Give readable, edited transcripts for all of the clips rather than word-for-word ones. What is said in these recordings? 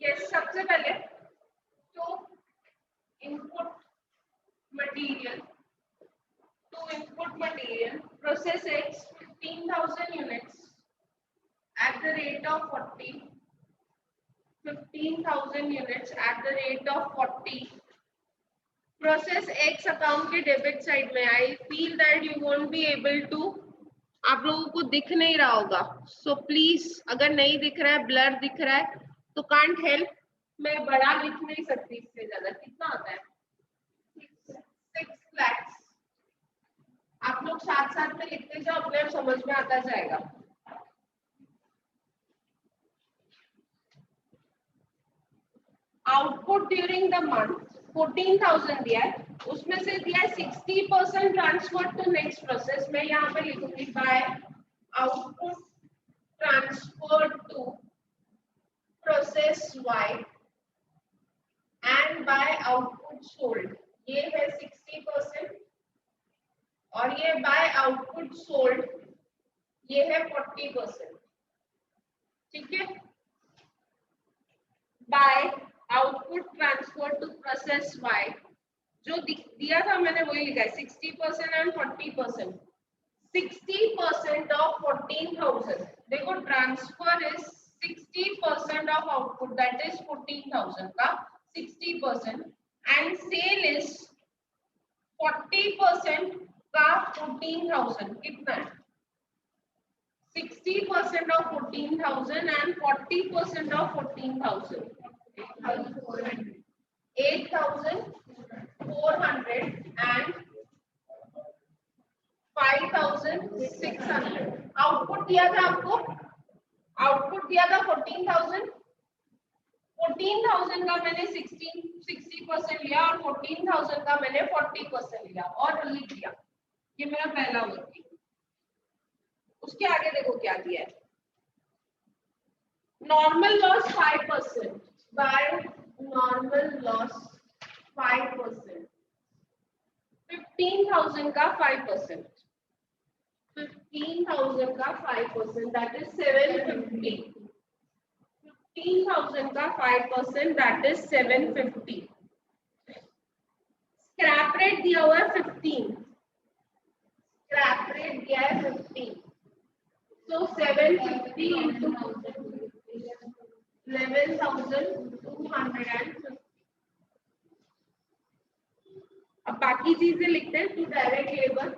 Yes, सबसे पहले तो input material process X 15,000 units at the rate of 40, 15,000 units at the rate of 40. Process x account के debit side में, I feel that you won't be able to, आप लोगों को दिख नहीं रहा होगा, सो प्लीज अगर नहीं दिख रहा है, ब्लर दिख रहा है तो कांट हेल्प, मैं बड़ा लिख नहीं सकती इससे ज्यादा। कितना होता है? 6 lakhs। आप लोग साथ साथ में लिखते जाओ, अपने आप समझ में आता जाएगा। आउटपुट ड्यूरिंग द मंथ 14,000 दिया है, उसमें से दिया है 60% ट्रांसफर टू नेक्स्ट प्रोसेस। मैं यहाँ पे लिखूंगी by output transfer to process Y and by output sold, ये है 60% और ये बाय आउटपुट सोल्ड ये है 40%। ठीक है, by output transfer to process Y जो दिया था मैंने वही लिखा है 60% एंड 40%। 60% ऑफ 14,000, देखो transfer is 60% of output that is 14,000 का 60% एंड सेल इज 40% का 14,000। कितना है? 60% of 14,000 and 40% of 14,000, 8,400 and 5,600। Output दिया था आपको, आउटपुट दिया था 14,000, 14,000 का मैंने 60% लिया और 14,000 का मैंने 40% लिया और लिख दिया। ये मेरा पहला वर्किंग। उसके आगे देखो क्या दिया है, normal loss 5%, by normal loss 5%, 15,000 का 5%, 15,000 का 5% दैट इज 750, 15,000 का 5% दैट इज 750। स्क्रैप रेट दिया हुआ है 15, स्क्रैप रेट दिया है 15, so 750 into 11,250। अब बाकी चीजें लिखते हैं। To direct labour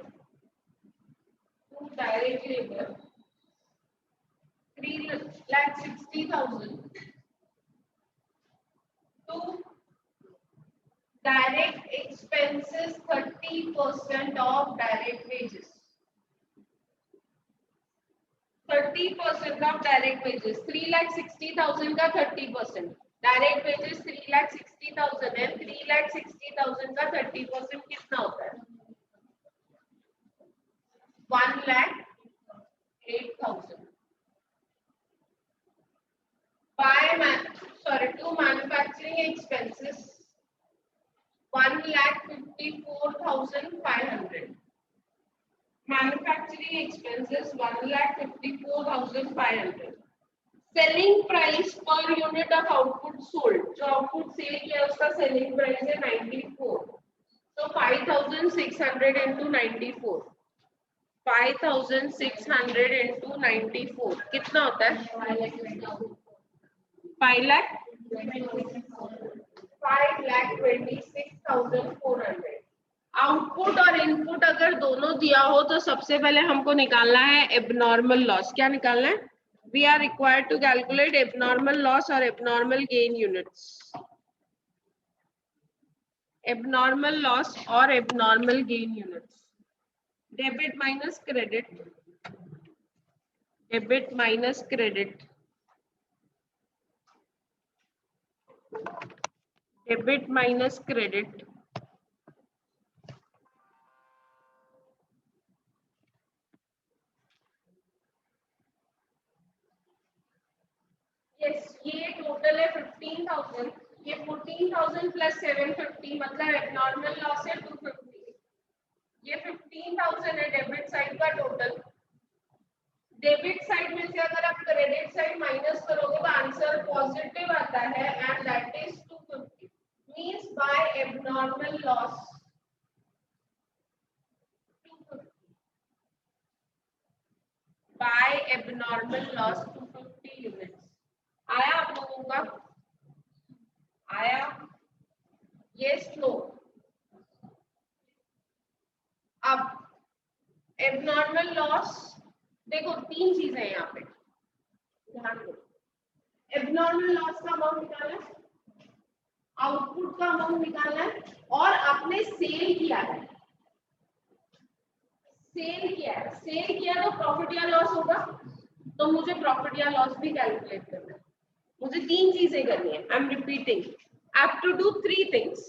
3,60,000, to direct expenses 30% of direct wages, 30% of direct wages, 3,60,000 का 30%, डायरेक्ट वेजेस 3,60,000 है, 3,60,000 का 30% कितना होता है? 1,08,000। To manufacturing expenses 1,54,500, manufacturing expenses 1,54,500। Selling price per unit of output sold, जो आउटपुट सेल किया उसका सेलिंग प्राइस है 94, तो 5,600 into 94, 5,600 into 94 कितना होता है? 5,26,400। आउटपुट और इनपुट अगर दोनों दिया हो तो सबसे पहले हमको निकालना है एबनॉर्मल लॉस। क्या निकालना है? We are required to calculate abnormal loss और abnormal gain units. Abnormal loss और abnormal gain units, debit minus credit, debit minus credit, debit minus credit, ये टोटल है 15,000, ये 14,000 प्लस 750 मतलब एबनॉर्मल लॉस है 250। ये 15,000 है डेबिट साइड का टोटल, डेबिट साइड में से अगर आप क्रेडिट साइड माइनस करोगे तो आंसर पॉजिटिव आता है and that is 250 means by abnormal loss 250 by abnormal loss 250 units. आया आप लोगों का? आया? Yes no? अब एबनॉर्मल लॉस देखो तीन चीजें हैं यहाँ पे ध्यान दो। एबनॉर्मल लॉस का अमाउंट निकालना है, आउटपुट का अमाउंट निकालना है और आपने सेल किया है। सेल किया तो प्रॉफिट या लॉस होगा, तो मुझे प्रॉफिट या लॉस भी कैलकुलेट करना है। मुझे तीन चीजें करनी है। I am repeating, I have to do three things.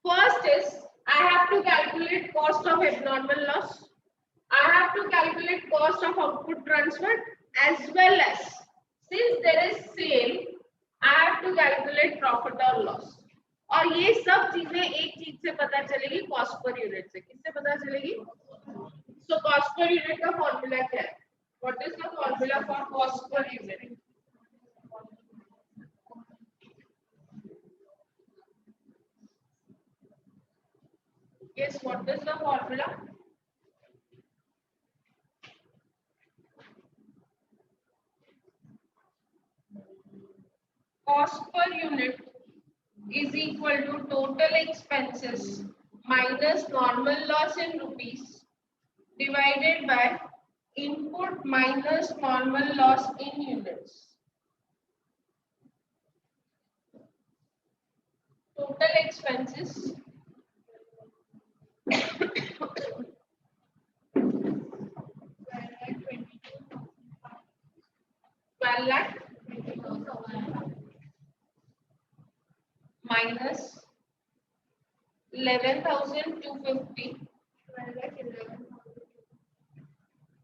First is I have to calculate cost of abnormal loss. I have to calculate cost of output transfer as well as since there is sale, I have to calculate profit or loss. और ये सब चीजें एक चीज से पता चलेगी, cost per unit से। किससे पता चलेगी? So cost per unit का फॉर्मूला क्या है? What is the formula for cost per unit? Yes, what is the formula? Cost per unit is equal to total expenses minus normal loss in rupees divided by input minus normal loss in units. Total expenses 12 lakh minus 11,250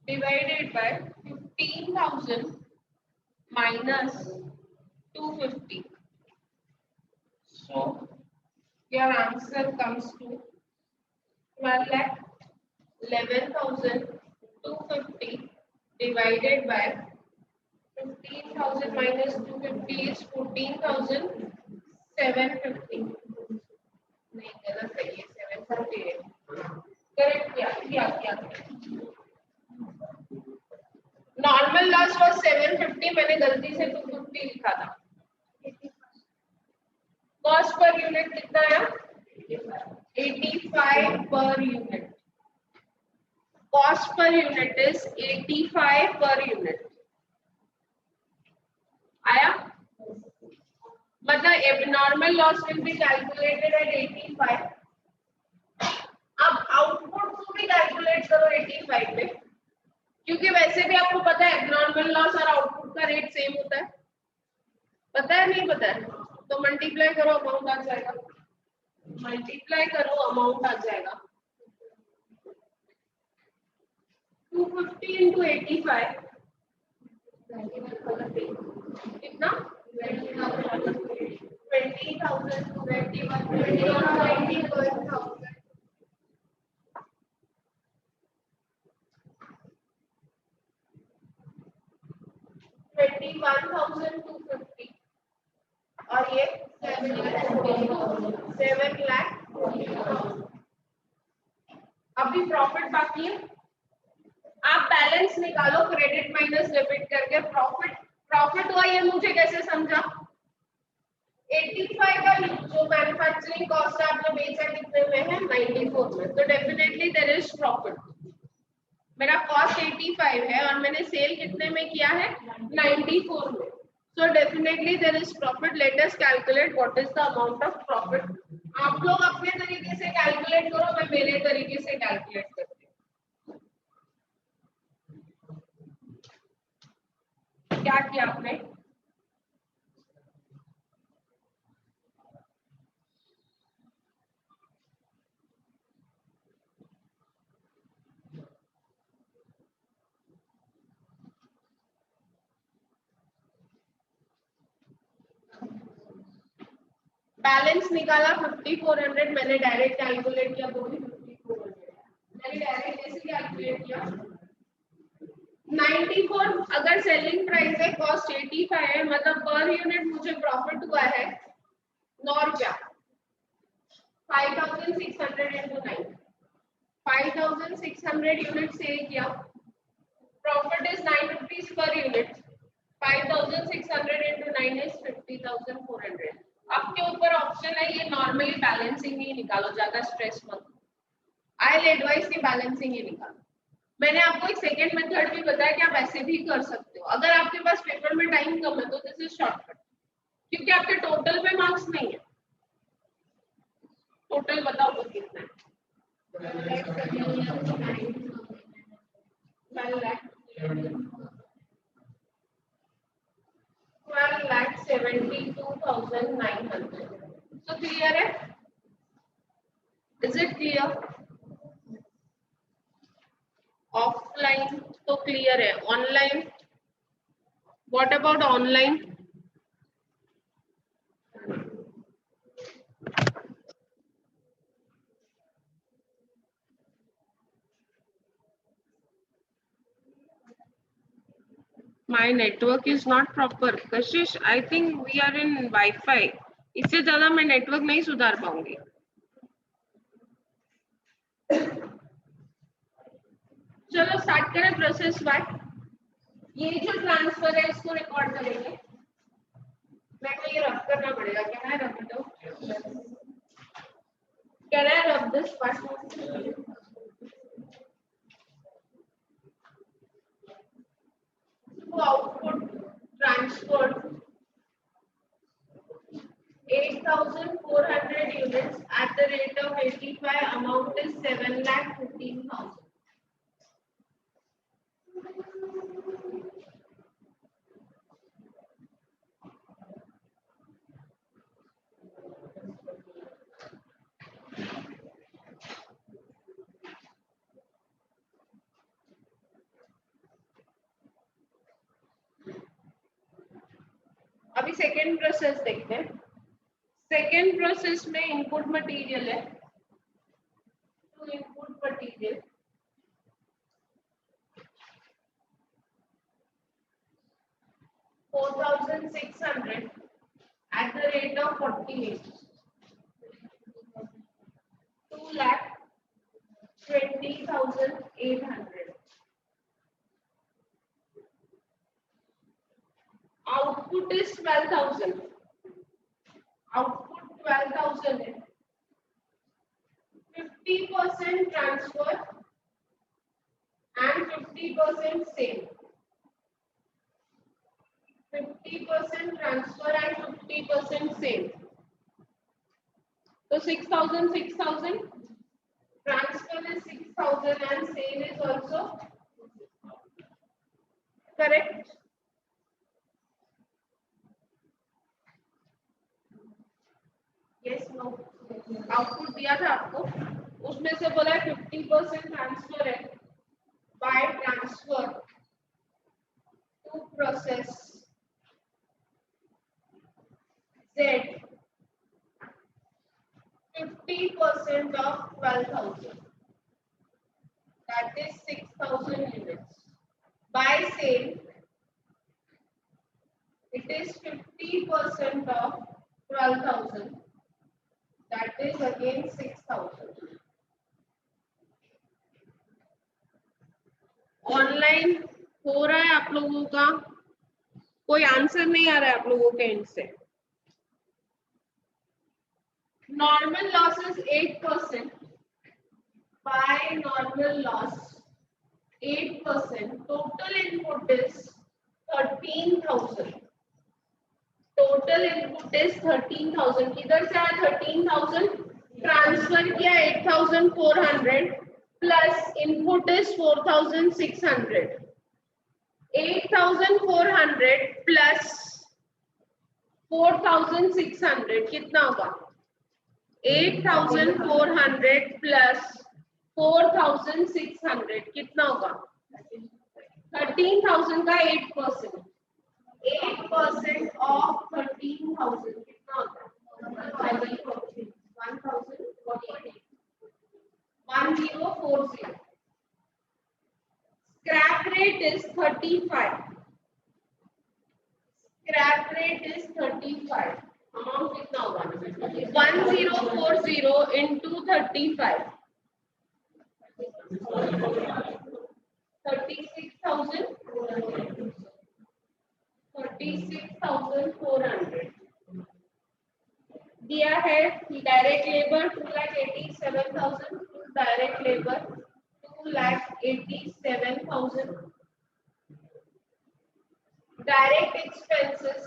divided by 15,000 minus 250. So your answer comes to 12 lakh 11,250 divided by 15,000 minus 250 is 14,750. नहीं गलत है ये 750 है। Correct किया normal loss was 750, मैंने गलती से 250 लिखा था। कॉस्ट पर यूनिट कितना है? 85 per unit. Cost per unit is 85 per unit. आया? मतलब abnormal loss will be calculated at 85। अब आउटपुट को भी कैलकुलेट करो 85 पे, क्योंकि वैसे भी आपको पता है एबनॉर्मल लॉस और आउटपुट का रेट सेम होता है। पता है नहीं पता है? तो मल्टीप्लाई करो, अमाउंट आ जाएगा। मल्टीप्लाई करो, अमाउंट आ जाएगा 250 into 85 कितना? 20,000 to 21,000 21,250 और ये 7 लाख। अभी प्रॉफिट बाकी है, आप बैलेंस निकालो क्रेडिट माइनस डेबिट करके। प्रॉफिट हुआ, ये मुझे कैसे समझा? 85 का जो मैन्युफैक्चरिंग कॉस्ट आपने बेचा कितने में है? 94 में। तो डेफिनेटली देयर इज प्रॉफिट। मेरा कॉस्ट 85 है और मैंने सेल कितने में किया है? 94 में। So definitely there is profit. Let us calculate what is the amount of profit. आप लोग अपने तरीके से कैलकुलेट करो, मैं मेरे तरीके से कैलकुलेट करती हूँ। क्या किया आपने? बैलेंस निकाला 5400, मैंने डायरेक्ट कैलकुलेट किया वो भी 5400। मैंने डायरेक्ट कैसे कैलकुलेट किया? 94 अगर सेलिंग प्राइस है, कॉस्ट 85 है, मतलब पर यूनिट मुझे प्रॉफिट हुआ है 9 रुपया। 5600 into 9, 5600 यूनिट सेल किया, profit is 9 rupees per unit. 5600 into 9 is 50400। आपके ऊपर ऑप्शन है, ये नॉर्मली बैलेंसिंग ही निकालो, ज्यादा स्ट्रेस मत। आई एडवाइस की बैलेंसिंग ही निकालो। मैंने आपको एक सेकेंड मेथड भी बताया कि आप ऐसे भी कर सकते हो। अगर आपके पास पेपर में टाइम कम है तो दिस इज शॉर्टकट, क्योंकि आपके टोटल पे मार्क्स नहीं है। टोटल बताओ तो कितना है? 12,72,900। So clear है? Is it clear? ऑफलाइन तो क्लियर है, online what about online? My network is not proper. Kashish, I think we are in Wi-Fi. इससे ज्यादा मैं नेटवर्क नहीं सुधार पाऊंगी। चलो स्टार्ट करें प्रोसेस वाई। ये जो ट्रांसफर है इसको रिकॉर्ड करेंगे। मेरे को ये रब करना पड़ेगा, क्या है रब दो? Can I rub this part? Output transferred 8,400 units at the rate of 85. Amount is 7,15,000. अभी सेकेंड प्रोसेस देखते हैं। सेकेंड प्रोसेस में इनपुट मटेरियल है, तो input material $4,600 at the rate of 48, 2,20,800. Output is 12,000. Output 12,000 है। 50% transfer and 50% sale. 50% transfer and 50% sale. So 6,000, 6,000. Transfer is 6,000 and sale is also correct. Yes, no. Output दिया था आपको, उसमें से बोला 50% ट्रांसफर है, by transfer to process Z 50% of 12,000, that is 6,000 units. By sale, it is 50% of 12,000. That is again 6,000. Online हो रहा है आप लोगों का? कोई आंसर नहीं आ रहा है आप लोगों के एंड से? Normal loss is 8%, by normal loss 8%, total input is 13,000। Total input is 13,000। किधर से आया 13,000? ट्रांसफर किया 8,400 प्लस इनपुट इज 4,600। 8,400 प्लस 4,600 कितना होगा? 8,400 प्लस 4,600 कितना होगा? 13,000 का 8%। 8% of 13,000 कितना होता है? 1040। 1040। Scrap rate is 35. Scrap rate is 35. Amount कितना होगा? 1040 into 35. 36,000. 36,400. दिया है direct labour 2,87,000. Direct labour 2,87,000. Direct expenses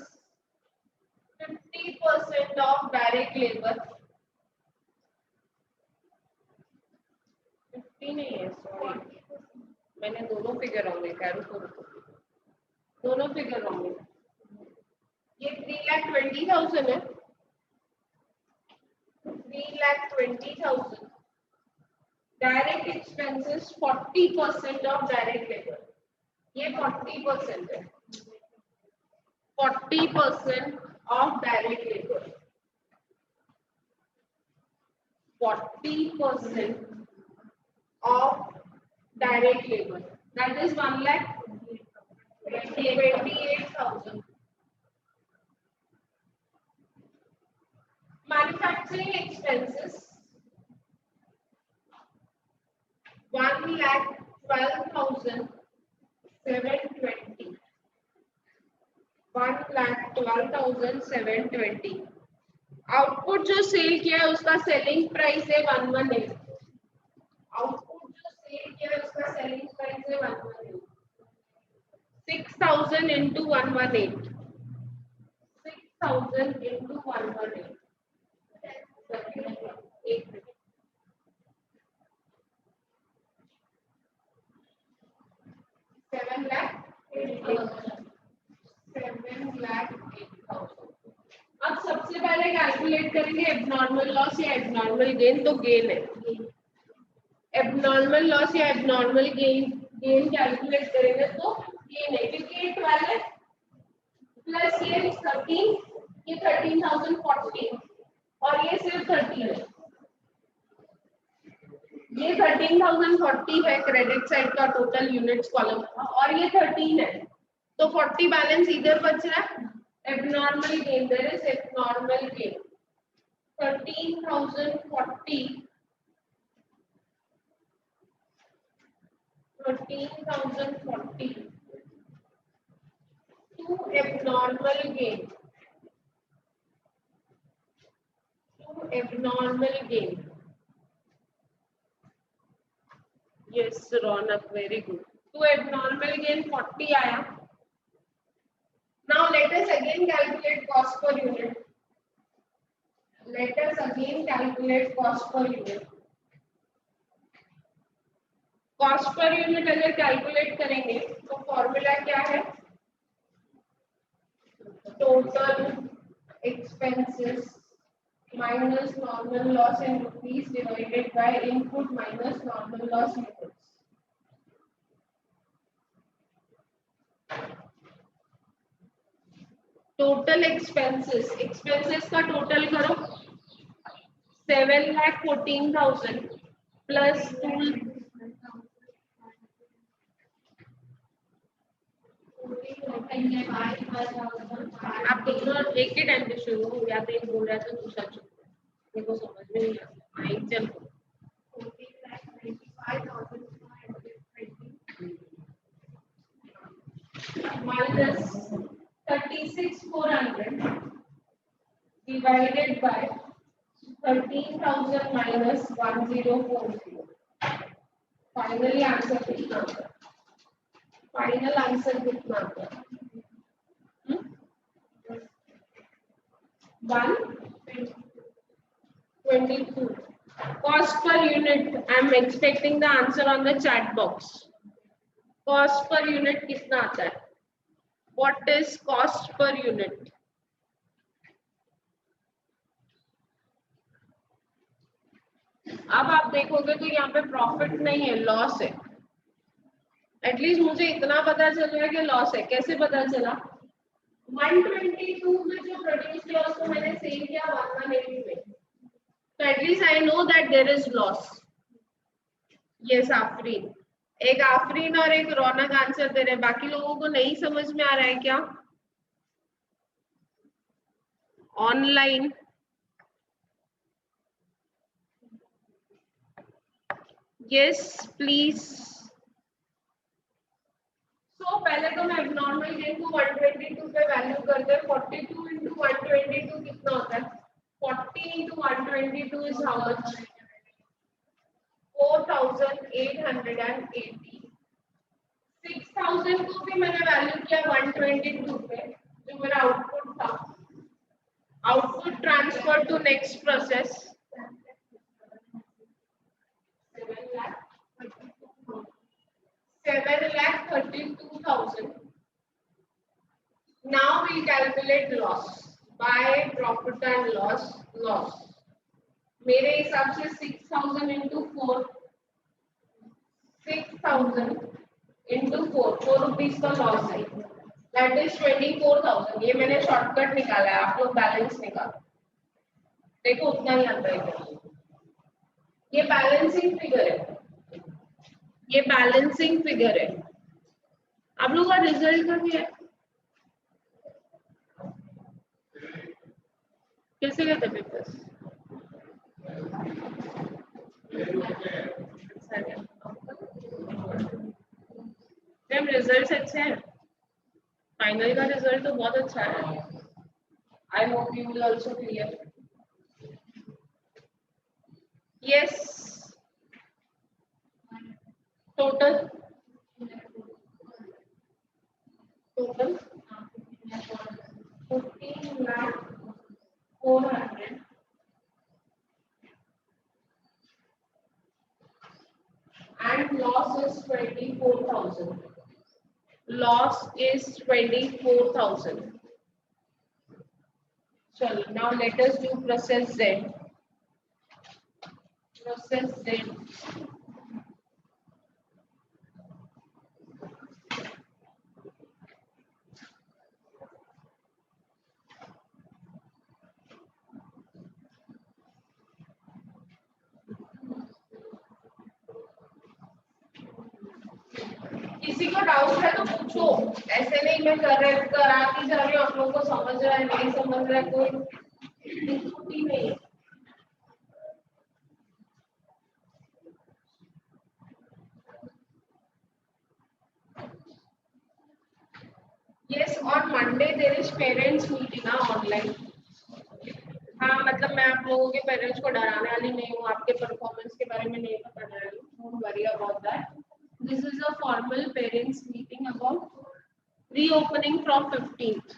50% of direct labor. 50 नहीं है, सॉरी मैंने दोनों फिगर रॉन्ग लिखा है, रुको दोनों फिगर रॉन्ग है। ये 3,20,000 है, 3,20,000. Direct expenses 40% of direct labour. ये 40% है, 40% of direct labor. 40% of direct labor. That is 1,28,000. Manufacturing expenses 1,12,720. 1,12,720. Output जो सेल किया है उसका सेलिंग प्राइस है 118. आउटपुट जो सेल किया है उसका सेलिंग प्राइस है 118. 6,000 into 118. 6,000 into 118. 7,08,000. अब सबसे पहले कैलकुलेट करेंगे एबनॉर्मल लॉस या एबनॉर्मल गेन. तो गेन है, एबनॉर्मल लॉस या एबनॉर्मल गेन कैलकुलेट करेंगे तो गेन है, क्योंकि ये 12 है प्लस ये 13, ये 13,040 और ये सिर्फ 13 है. ये 13,040 है क्रेडिट साइड का टोटल यूनिट्स कॉलम का, और ये 13 है, तो 40 बैलेंस इधर बच रहा है. Abnormal gain, there is abnormal gain. 13,040. 13,040. To abnormal gain. To abnormal gain. Yes, Ronak, very good. To abnormal gain 40 आया. Now let us again calculate cost per unit. Let us again calculate cost per unit. Cost per unit अगर calculate करेंगे तो formula क्या है? Total expenses minus normal loss in rupees divided by input minus normal loss units. Total expenses का total करो 7,14,000 plus 2 आप दोनों एक ही टाइम पे शुरू हो, या तो एक बोल रहा है तो दूसरा चुप. मेरे को समझ में नहीं आता. चल minus 36,400 divided by 13,000 minus 1,040. Finally answer कितना आता है? Final answer कितना आता है? 122. Cost per unit. I am expecting the answer on the chat box. Cost per unit कितना आता है? What is cost per unit? अब आप देखोगे तो यहाँ पे प्रॉफिट नहीं है, लॉस है. एटलीस्ट मुझे इतना पता चल रहा है कि लॉस है. कैसे पता चला? 122 में जो प्रोड्यूस किया उसको मैंने सेल किया 118 में, तो at least I know that there is loss. Yes Afreen, एक आफरीन और एक रौनक आंसर दे रहे हैं, बाकी लोगों को नहीं समझ में आ रहा है क्या? Online yes please. सो पहले तो मैं एब्नॉर्मल गेन को 122 पे वैल्यू करते हैं। 42 इंटू 122 कितना होता है? 40 इंटू 122 इज हाउ मच? 4880। 6000 को भी मैंने वैल्यू किया 122 पे, जो मेरा आउटपुट था। Output transfer to next process 7,32,000. Now we calculate loss by profit and loss. मेरे हिसाब से 6,000 into 4, 6,000 into 4, 4 रुपीज का लॉस है। That is 24,000. ये मैंने शॉर्टकट निकाला है, आप लोग बैलेंस निकालो। देखो उतना ही आता है क्या? ये बैलेंसिंग फिगर है, ये बैलेंसिंग फिगर है। आप लोगों का रिजल्ट का भी है, कैसे गए थे पेपर्स? मैम रिजल्ट अच्छे हैं, फाइनल का रिजल्ट तो बहुत अच्छा है। I hope you will also clear. Yes total 14,400,000 and loss is 24,000. Loss is 24,000. Chalo, now let us do process Z. Process Z. किसी को डाउट है तो पूछो, ऐसे नहीं मैं कराती जा रही हूँ, आप लोगों को समझ रहा है नहीं समझ रहा है, कोई दिक्कत ही नहीं है। Yes, on Monday there is parents meeting online. हाँ मतलब मैं आप लोगों के पेरेंट्स को डराने वाली नहीं हूँ, आपके परफॉर्मेंस के बारे में नहीं बताने वाली हूँ। Don't worry about that. This is a formal parents meeting about reopening from 15th.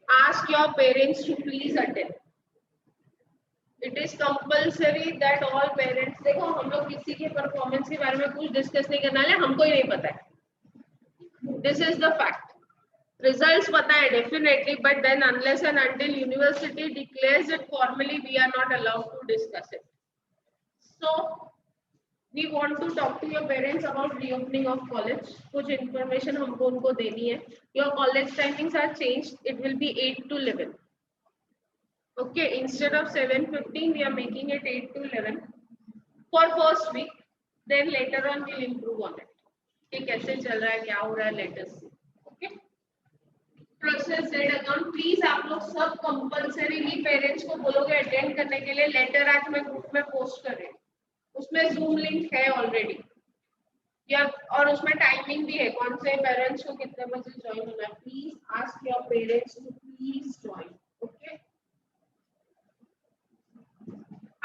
Ask your parents to please attend. It is compulsory that all parents, देखो हम लोग किसी के परफॉर्मेंस के बारे में कुछ डिस्कस नहीं करने वाले, हमको ही नहीं पता है। This is the fact. Results पता है definitely, but then unless and until university declares it formally, we are not allowed to discuss it. So we want to talk to your parents about reopening of college. कुछ information हमको उनको देनी है। Your college timings are changed. It will be 8 to 11. Okay, instead of 7:15, we are making it 8 to 11 for first week. Then later on we'll improve on it. कि कैसे चल रहा है, क्या हो रहा है, let us see. Okay. Process Z account please आप लोग सब कंपल्सरीली पेरेंट्स को बोलोगे अटेंड करने के लिए। लेटर आज मैं ग्रुप में पोस्ट कर रही हूँ, उसमें जूम लिंक है ऑलरेडी, या और उसमें टाइमिंग भी है कौन से पेरेंट्स को कितने बजे ज्वाइन होना है। Please ask your parents to please join. Okay,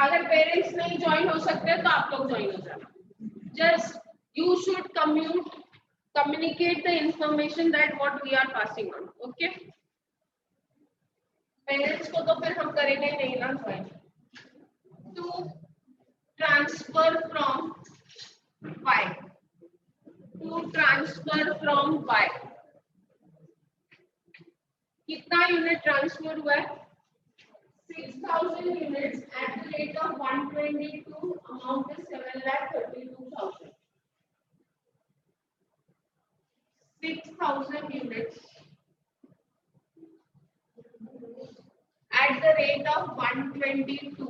अगर पेरेंट्स नहीं ज्वाइन हो सकते तो आप लोग ज्वाइन हो जाना। Just you should communicate the information that what we are passing on. Okay, parents को तो फिर हम करेंगे नहीं ना join. To transfer from Y, to transfer from Y, कितना यूनिट ट्रांसफर हुआ है? 6,000 units at the rate of 122. Amount is 7,32,000. 6,000 units at the rate of 122.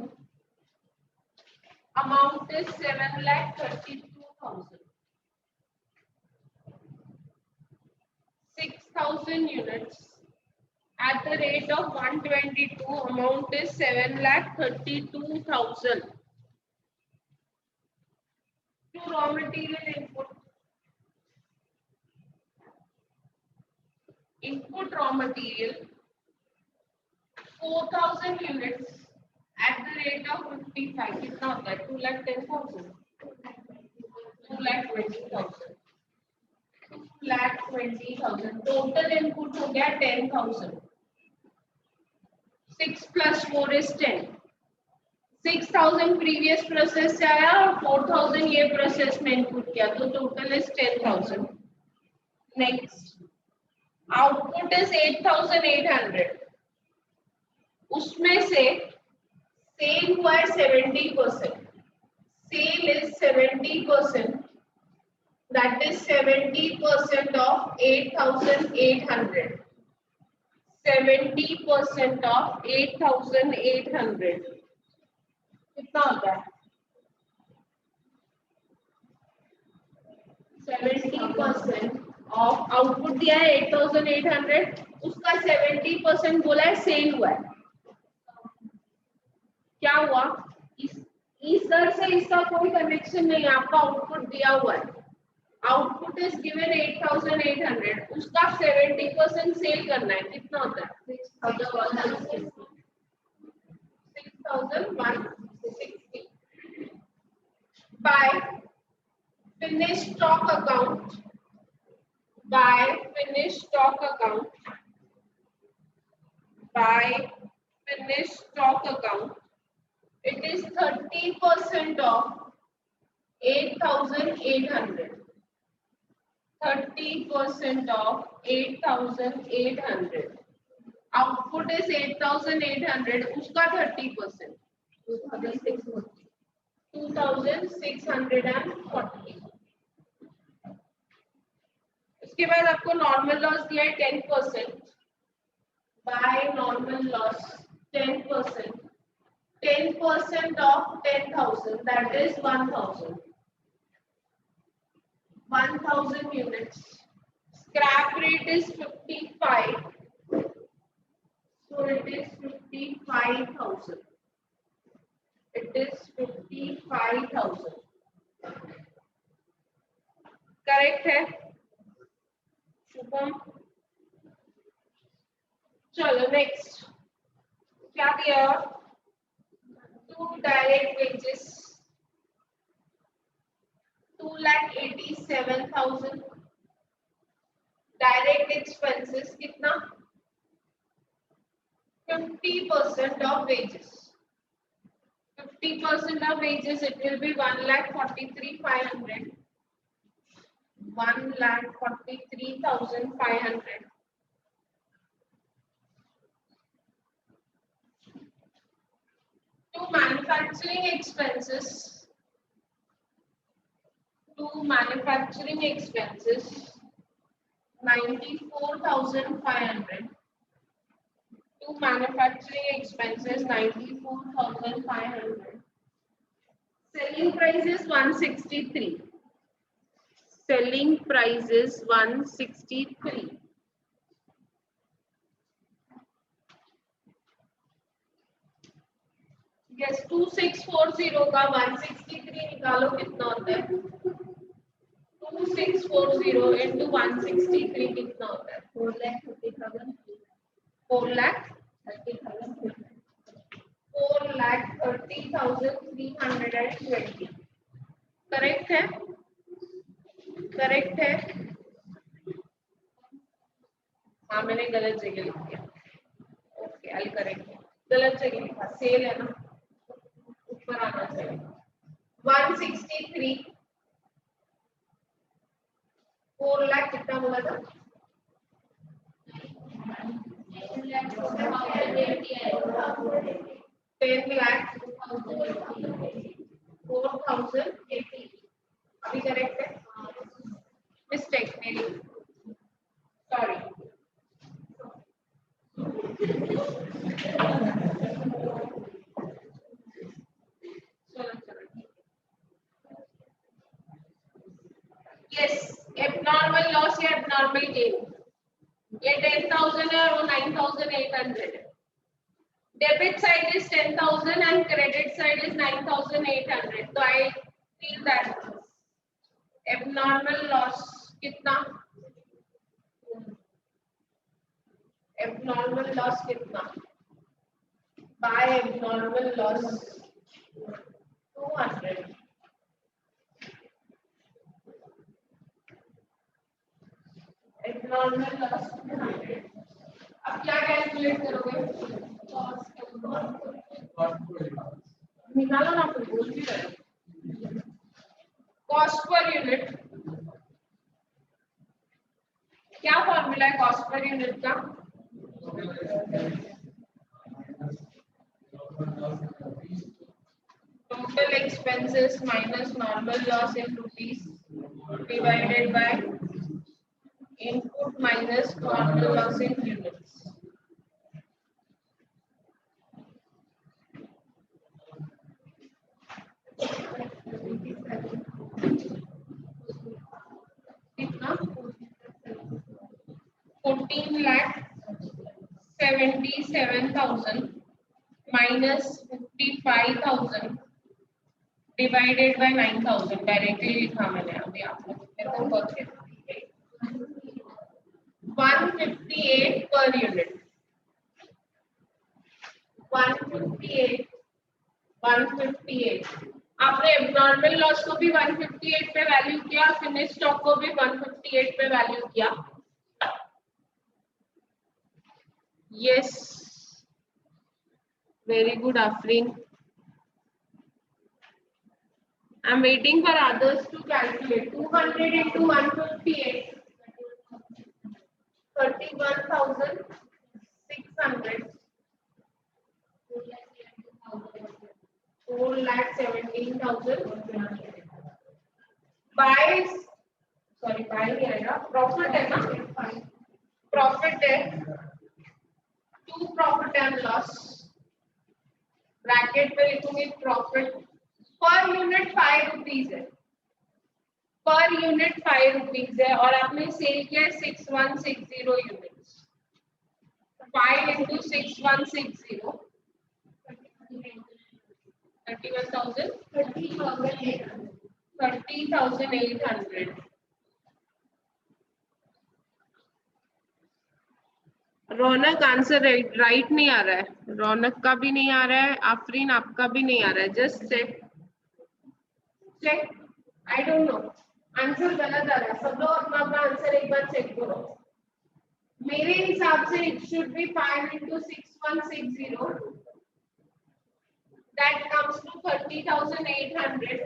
Amount is 7,32,000. 6,000 units at the rate of 122. Amount is 7,32,000. To raw material input. Input raw material 4,000 units at the rate of 55. कितना होता है? 2,10,000. 2,20,000. 2,20,000. Total input हो गया 10,000. 6 plus 4 is 10. 6,000 previous process से आया और 4,000 ये process में input किया, तो total is 10,000. Next, output is 8,800. उसमें से sale हुआ है 70%. Sale is 70%. That is 70% of 8,800. 70% of 8,800. कितना होता है? 70% of output दिया है 8,800. उसका 70% बोला है सेल हुआ है. क्या हुआ? इधर से इसका कोई कनेक्शन नहीं है. आपका आउटपुट दिया हुआ है. Output is given 8,800. उसका 70% सेल करना है. कितना होता है? 6,160. By finished stock account. By finished stock account. By finished stock account. It is 30% of 8,800. 30% of 8,800. Output is 8,800. उसका 30%. 2,640. उसके बाद आपको नॉर्मल लॉस दिया है 10%. By normal loss 10%. 10% of 10,000, that is 1,000. 1,000 units. Scrap rate is 55. So it is 55,000. It is 55,000. Correct है? शुभम. चलो next. क्या दिया? 2 direct wages. 2,87,000. Direct expenses कितना? 50% of wages. 50% of wages, it will be 1,43,500. 1,43,500. To manufacturing expenses. To manufacturing expenses 94,500. To manufacturing expenses 94,500. Selling price is 163. Selling price is 163. Yes, 2640 का 163 निकालो कितना होता है? 2640 into 163 कितना होता है? 4,30,000. 4,30,320. करेक्ट है? करेक्ट है? हाँ, मैंने गलत जगह लिख दिया. ओके, आई करेक्ट. गलत जगह लिखा. सेल है ना, ऊपर आना चाहिए. 163. 4 लाख कितना बोला था? 10 लाख 4,080. अभी करेक्ट है? मिस्टेक मेरी, सॉरी. Yes, abnormal loss या abnormal gain. ये 10,000 है और 9,800 है. Debit side is 10,000 and credit side is 9,800. So I feel that abnormal loss कितना? Abnormal loss कितना? By abnormal loss 200. Abnormal loss 200. अब क्या कैलकुलेट करोगे? निकालो ना, कोई बोल भी रहे. Cost per unit. क्या फॉर्मूला है कॉस्ट पर यूनिट का? Total expenses minus normal loss in rupees divided by input minus normal loss in units. कितना? 14,77,000 minus 55,000 divided by 9,000. डायरेक्टली लिखा मैंने अभी आप लोग को 158 per unit. 158. आपने एब्नॉर्मल लॉस को भी 158 पे वैल्यू किया, फिनिश स्टॉक को भी 158 पे वैल्यू किया. Yes, very good Afreen. I'm waiting for others to calculate. 200 into 158, 31,600. 4,17,000 by, sorry, by नहीं आएगा, प्रॉफिट है ना, प्रॉफिट है, to profit and loss, bracket पे लिखूंगी प्रॉफिट. पर यूनिट 5 रुपीज है, पर यूनिट 5 रुपीज है और आपने सेल किया है 6160 यूनिट्स. 5 into 6160 30,800. रौनक आंसर राइट नहीं आ रहा है. रौनक का भी नहीं आ रहा है, आफरीन आपका भी नहीं आ रहा है. Just check. I don't know, answer गलत आ रहा है. सब लोग अपना अपना आंसर एक बार चेक करो. मेरे हिसाब से it should B 5 into 6160. That comes to 30,800.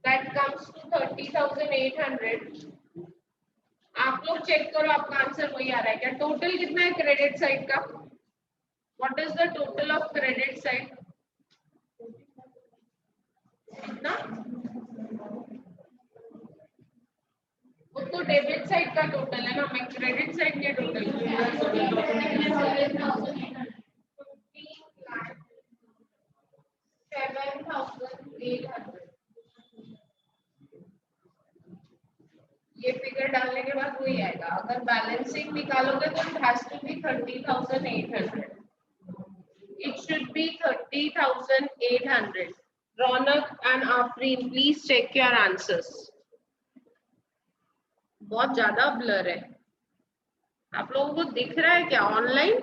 That comes to 30,800. आप लोग चेक करो आपका आंसर वही आ रहा है क्या? टोटल कितना है क्रेडिट साइड का? What is the total of credit side? कितना? वो तो डेबिट साइड का टोटल है ना, मैं क्रेडिट साइड के टोटल 7,800. ये फिगर डालने के बाद वही आएगा. अगर बैलेंसिंग निकालोगे तो it has to be 30,800. It should be 30,800. Raunak and Afreen please check your answers. बहुत ज्यादा ब्लर है. आप लोगों को दिख रहा है क्या ऑनलाइन?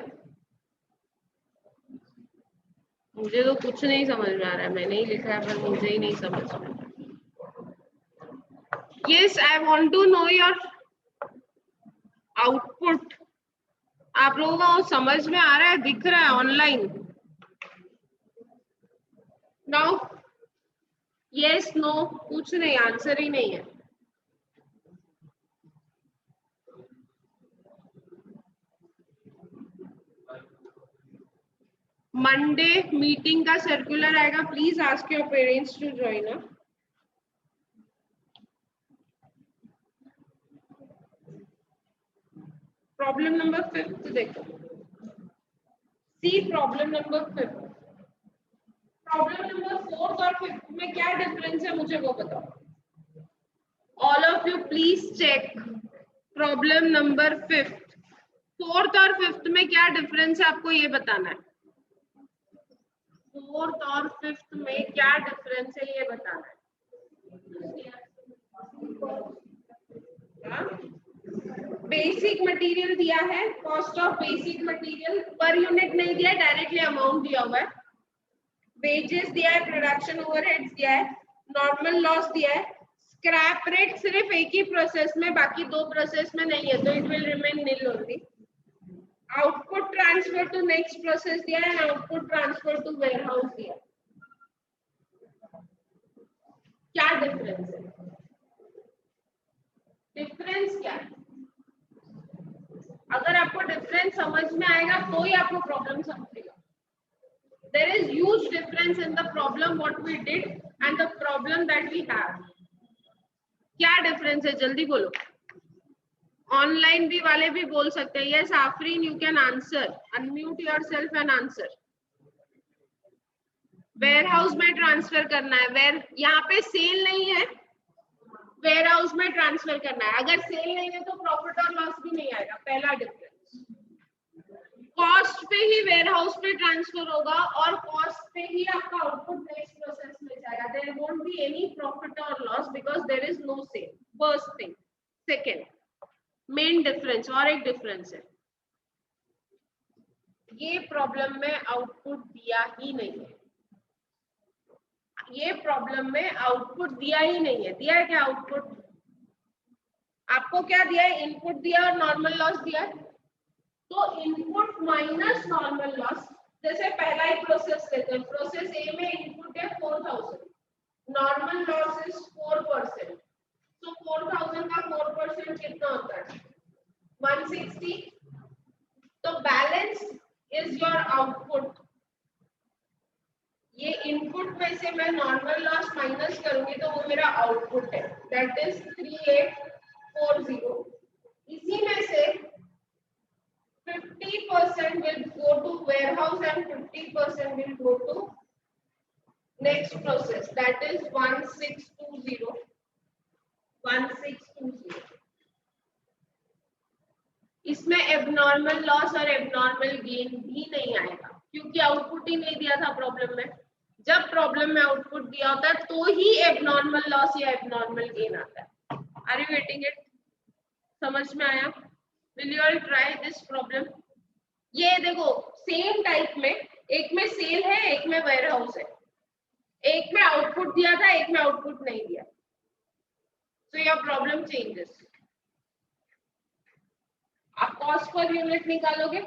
मुझे तो कुछ नहीं समझ में आ रहा है. मैंने ही लिखा है पर मुझे ही नहीं समझ में. Yes, I want to know your output. आप लोगों को समझ में आ रहा है, दिख रहा है ऑनलाइन? Now, yes, no, कुछ नहीं, आंसर ही नहीं है. मंडे मीटिंग का सर्कुलर आएगा. Please ask your parents to join. Problem number 5 देखो. See problem number 5. Problem number 4 और 5 में क्या डिफरेंस है मुझे वो बताओ. All of you please check. Problem number 5, 4th और 5th में क्या डिफरेंस है आपको ये बताना है। 4th और 5th में क्या डिफरेंस है ये बताना है। बेसिक मटेरियल दिया है, cost of basic material per unit नहीं दिया, डायरेक्टली अमाउंट दिया हुआ है। वेजेस दिया है, प्रोडक्शन ओवरहेड्स दिया है, नॉर्मल लॉस दिया है, स्क्रैप रेट सिर्फ एक ही प्रोसेस में, बाकी दो प्रोसेस में नहीं है, तो it will remain nil only. Output transfer to next process दिया है, आउटपुट ट्रांसफर टू वेयरहाउस दिया है। क्या डिफरेंस है? डिफरेंस क्या है? अगर आपको डिफरेंस समझ में आएगा तो ही आपको प्रॉब्लम समझेगा। There is huge difference in the problem what we did and the problem that we have. क्या डिफरेंस है जल्दी बोलो। ऑनलाइन भी वाले भी बोल सकते हैं। Yes Afreen you can answer, unmute yourself and answer. Warehouse में ट्रांसफर करना है, यहाँ पे सेल नहीं है, वेयरहाउस में ट्रांसफर करना है। अगर सेल नहीं है तो प्रॉफिट और लॉस भी नहीं आएगा, पहला डिफरेंस। कॉस्ट पे ही वेयरहाउस पे ट्रांसफर होगा और कॉस्ट पे ही आपका आउटपुट नेक्स्ट प्रोसेस में जाएगा। There won't be any profit और loss because there is no sale. First thing. Second main difference, और एक डिफरेंस है, ये प्रॉब्लम में आउटपुट दिया ही नहीं है। ये प्रॉब्लम में आउटपुट दिया ही नहीं है। दिया है क्या आउटपुट? आपको क्या दिया है? इनपुट दिया और नॉर्मल लॉस दिया है। तो इनपुट माइनस नॉर्मल लॉस, जैसे पहला ही प्रोसेस लेते हैं। प्रोसेस ए में इनपुट है 4000, नॉर्मल लॉस इज 4%। तो 4000 का 4% कितना होता है? 160। तो बैलेंस इज योर आउटपुट। ये इनपुट में से मैं नॉर्मल लॉस माइनस करूंगी तो वो मेरा आउटपुट है, दैट इज 3840। इसी में से 50% will go to warehouse and 50% will go to next process, that is 1620. 1620। इसमें एबनॉर्मल लॉस और एबनॉर्मल गेन भी नहीं आएगा क्योंकि आउटपुट ही नहीं दिया था प्रॉब्लम में। जब प्रॉब्लम में आउटपुट दिया होता है तो ही एबनॉर्मल लॉस या एबनॉर्मल गेन आता है। Are you getting it? समझ में आया? Will you all try this problem? ये देखो सेम टाइप में, एक में सेल है, एक में वेयरहाउस है। एक में आउटपुट दिया था, एक में आउटपुट नहीं दिया। So your problem changes. आप कॉस्ट पर यूनिट निकालोगे,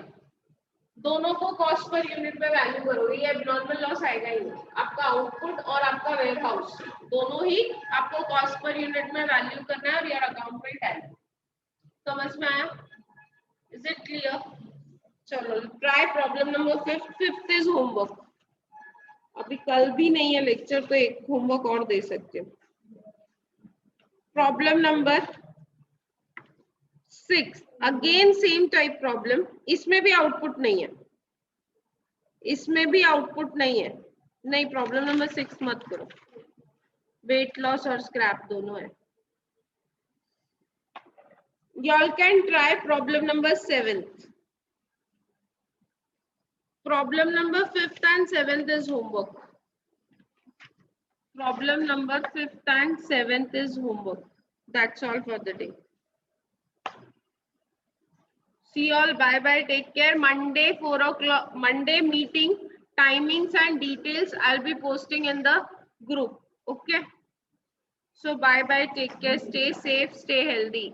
दोनों को कॉस्ट पर यूनिट में वैल्यू करोगे, ये एबनॉर्मल लॉस आएगा ही नहीं। आपका आउटपुट और आपका वेयरहाउस दोनों ही आपको कॉस्ट पर यूनिट में वैल्यू करना है और योर अकाउंट में टैली। समझ में आया? Is it clear? चलो try problem number 5। 5th is homework. अभी कल भी नहीं है लेक्चर तो एक होमवर्क और दे सकते हो। Problem number 6, again same type problem. इसमें भी आउटपुट नहीं है, इसमें भी आउटपुट नहीं है। नहीं, प्रॉब्लम नंबर 6 मत करो, वेट लॉस और स्क्रैप दोनों है। Y'all can try problem number 7th. Problem number 5th and 7th is homework. Problem number 5th and 7th is homework. That's all for the day. See you all. Bye bye. Take care. Monday 4 o'clock. Monday meeting timings and details I'll be posting in the group. Okay. So bye bye. Take care. Stay safe. Stay healthy.